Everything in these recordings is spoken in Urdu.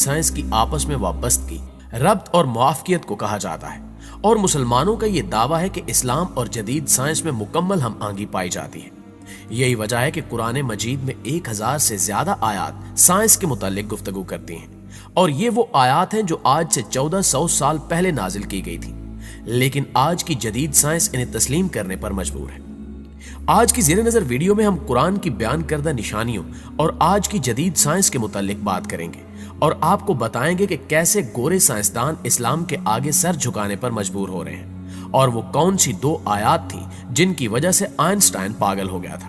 سائنس کی آپس میں وابستگی، ربط اور موافقت کو کہا جاتا ہے، اور مسلمانوں کا یہ دعویٰ ہے کہ اسلام اور جدید سائنس میں مکمل ہم آہنگی پائی جاتی ہے۔ یہی وجہ ہے کہ قرآن مجید میں 1000 سے زیادہ آیات سائنس کے متعلق گفتگو کرتی ہیں، اور یہ وہ آیات ہیں جو آج سے 1400 سال پہلے نازل کی گئی تھی، لیکن آج کی جدید سائنس انہیں تسلیم کرنے پر مجبور ہے۔ آج کی زیر نظر ویڈیو میں ہم قرآن کی بیان کردہ نشانیوں اور آج کی جدید سائنس کے متعلق بات کریں گے، اور آپ کو بتائیں گے کہ کیسے گورے سائنسدان اسلام کے آگے سر جھکانے پر مجبور ہو رہے ہیں، اور وہ کون سی 2 آیات تھی جن کی وجہ سے آئنسٹائن پاگل ہو گیا تھا۔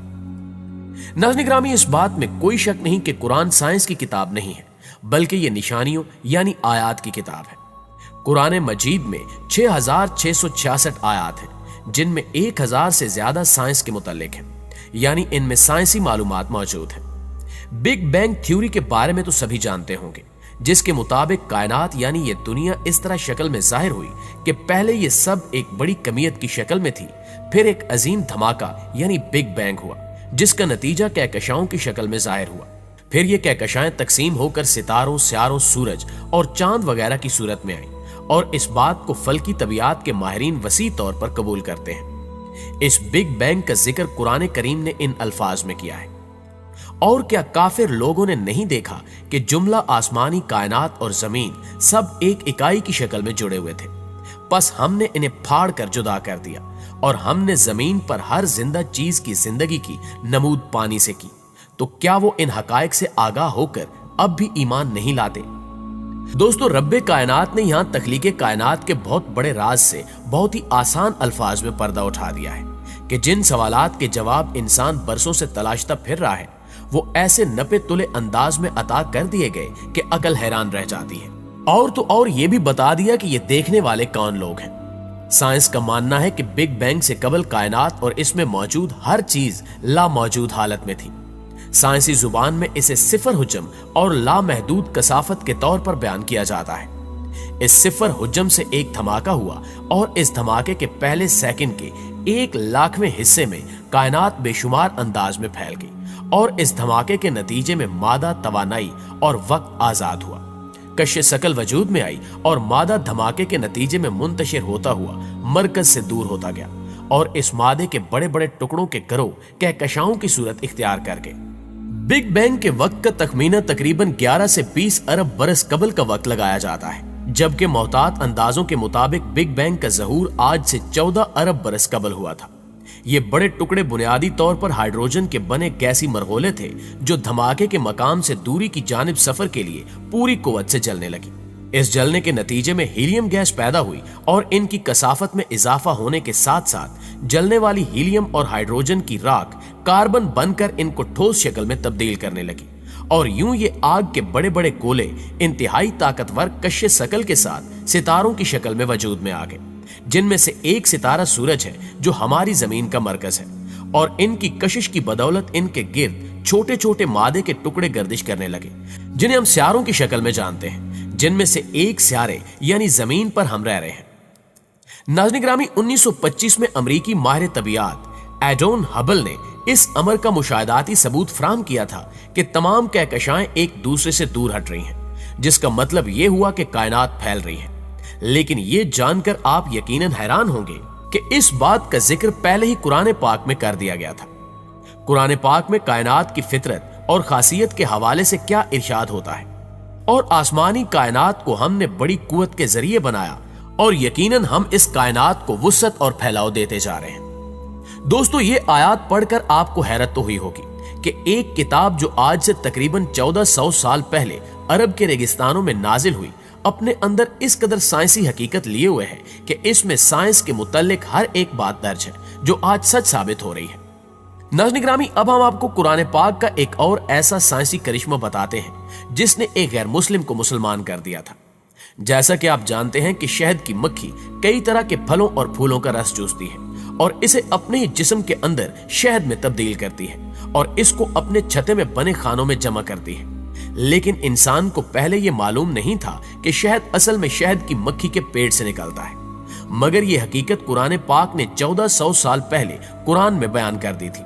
ناظرین گرامی، اس بات میں کوئی شک نہیں کہ قرآن سائنس کی کتاب نہیں ہے، بلکہ یہ نشانیوں یعنی آیات کی کتاب ہے۔ قرآن مجید میں 6666 آیات ہیں، جن میں 1000 سے زیادہ سائنس کے متعلق ہیں، یعنی ان میں سائنسی معلومات موجود ہیں۔ بگ بینگ تھیوری کے بارے میں تو سبھی جانتے ہوں گے، جس کے مطابق کائنات یعنی یہ دنیا اس طرح شکل میں ظاہر ہوئی کہ پہلے یہ سب ایک بڑی کمیت کی شکل میں تھی، پھر ایک عظیم دھماکہ یعنی بگ بینگ ہوا، جس کا نتیجہ کہکشاؤں کی شکل میں ظاہر ہوا۔ پھر یہ کہکشائیں تقسیم ہو کر ستاروں، سیاروں، سورج اور چاند وغیرہ کی صورت میں آئیں، اور اس بات کو فلکی طبیعت کے ماہرین وسیع طور پر قبول کرتے ہیں۔ اس بگ بینگ کا ذکر قرآن کریم نے ان الفاظ میں کیا ہے: اور کیا کافر لوگوں نے نہیں دیکھا کہ جملہ آسمانی کائنات اور زمین سب ایک اکائی کی شکل میں جڑے ہوئے تھے، پس ہم نے انہیں پھاڑ کر جدا کر دیا، اور ہم نے زمین پر ہر زندہ چیز کی زندگی کی نمود پانی سے کی، تو کیا وہ ان حقائق سے آگاہ ہو کر اب بھی ایمان نہیں لاتے؟ دوستو، رب کائنات نے یہاں تخلیق کائنات کے بہت بڑے راز سے بہت ہی آسان الفاظ میں پردہ اٹھا دیا ہے کہ جن سوالات کے جواب انسان برسوں سے تلاشتا پھر رہا ہے، وہ ایسے نپے تلے انداز میں عطا کر دیے گئے کہ عقل حیران رہ جاتی ہے۔ اور یہ بھی بتا دیا کہ یہ دیکھنے والے کون لوگ ہیں۔ سائنس کا ماننا ہے کہ بگ بینگ سے قبل کائنات اور اس میں موجود ہر چیز لاموجود حالت میں تھی۔ سائنسی زبان میں اسے صفر حجم اور لامحدود کثافت کے طور پر بیان کیا جاتا ہے۔ اس صفر حجم سے ایک دھماکہ ہوا، اور اس دھماکے کے پہلے سیکنڈ کے 1,00,000ویں حصے میں کائنات بے شمار انداز میں پھیل گئی، اور اس دھماکے کے نتیجے میں مادہ، توانائی اور وقت آزاد ہوا۔ کشش ثقل وجود میں آئی، اور مادہ دھماکے کے نتیجے میں منتشر ہوتا ہوا مرکز سے دور ہوتا گیا، اور اس مادے کے بڑے بڑے ٹکڑوں کے گروہ کہکشاؤں کی صورت اختیار کر گئے۔ بگ بینگ کے وقت کا تخمینہ تقریباً 11 سے 20 ارب برس قبل کا وقت لگایا جاتا ہے، جبکہ محتاط اندازوں کے مطابق بگ بینگ کا ظہور آج سے 14 ارب برس قبل ہوا تھا۔ یہ بڑے ٹکڑے بنیادی طور پر ہائیڈروجن کے بنے گیسی مرغولے تھے، جو دھماکے کے مقام سے دوری کی جانب سفر کے لیے پوری قوت سے جلنے لگی۔ اس جلنے کے نتیجے میں ہیلیم گیس پیدا ہوئی، اور ان کی کثافت میں اضافہ ہونے کے ساتھ ساتھ جلنے والی ہیلیم اور ہائیڈروجن کی راکھ کاربن بن کر ان کو ٹھوس شکل میں تبدیل کرنے لگی، اور یوں یہ آگ کے بڑے بڑے گولے انتہائی طاقتور کشش ثقل کے ساتھ ستاروں کی شکل میں وجود میں آ گئے، جن میں سے ایک ستارہ سورج ہے جو ہماری زمین کا مرکز ہے، اور ان کی کشش کی بدولت ان کے گرد چھوٹے چھوٹے مادے کے ٹکڑے گردش کرنے لگے، جنہیں ہم سیاروں کی شکل میں جانتے ہیں، جن میں سے ایک سیارے یعنی زمین پر ہم رہ رہے ہیں۔ ناظرین گرامی، 1925 میں امریکی ماہر طبیعت ایڈون ہبل نے اس امر کا مشاہداتی ثبوت فراہم کیا تھا کہ تمام کہکشائیں ایک دوسرے سے دور ہٹ رہی ہیں، جس کا مطلب یہ ہوا کہ کائنات پھیل رہی ہے۔ لیکن یہ جان کر آپ یقیناً حیران ہوں گے کہ اس بات کا ذکر پہلے ہی قرآن پاک میں کر دیا گیا تھا۔ قرآن پاک میں کائنات کی فطرت اور خاصیت کے حوالے سے کیا ارشاد ہوتا ہے؟ اور آسمانی کائنات کو ہم نے بڑی قوت کے ذریعے بنایا، اور یقیناً ہم اس کائنات کو وسعت اور پھیلاؤ دیتے جا رہے ہیں۔ دوستو، یہ آیات پڑھ کر آپ کو حیرت تو ہوئی ہوگی کہ ایک کتاب جو آج سے تقریباً 1400 سال پہلے عرب کے ریگستانوں میں نازل ہوئی، اپنے اندر اس قدر سائنسی حقیقت لیے ہوئے ہے کہ اس میں سائنس کے متعلق ہر ایک بات درج ہے جو آج سچ ثابت ہو رہی ہے۔ ناظرین گرامی، اب ہم آپ کو قرآن پاک کا ایک اور ایسا سائنسی کرشمہ بتاتے ہیں جس نے ایک غیر مسلم کو مسلمان کر دیا تھا۔ جیسا کہ آپ جانتے ہیں کہ شہد کی مکھی کئی طرح کے پھلوں اور پھولوں کا رس چوستی ہے، اور اسے اپنے ہی جسم کے اندر شہد میں تبدیل کرتی ہے، اور اس کو اپنے چھتے میں بنے خانوں میں جمع کرتی ہے۔ لیکن انسان کو پہلے یہ معلوم نہیں تھا کہ شہد اصل میں شہد کی مکھی کے پیٹ سے نکلتا ہے، مگر یہ حقیقت قرآن پاک نے 1400 سال پہلے قرآن میں بیان کر دی تھی،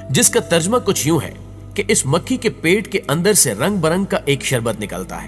جس کا ترجمہ کچھ یوں ہے کہ اس مکھی کے پیٹ کے اندر سے رنگ برنگ کا ایک شربت نکلتا ہے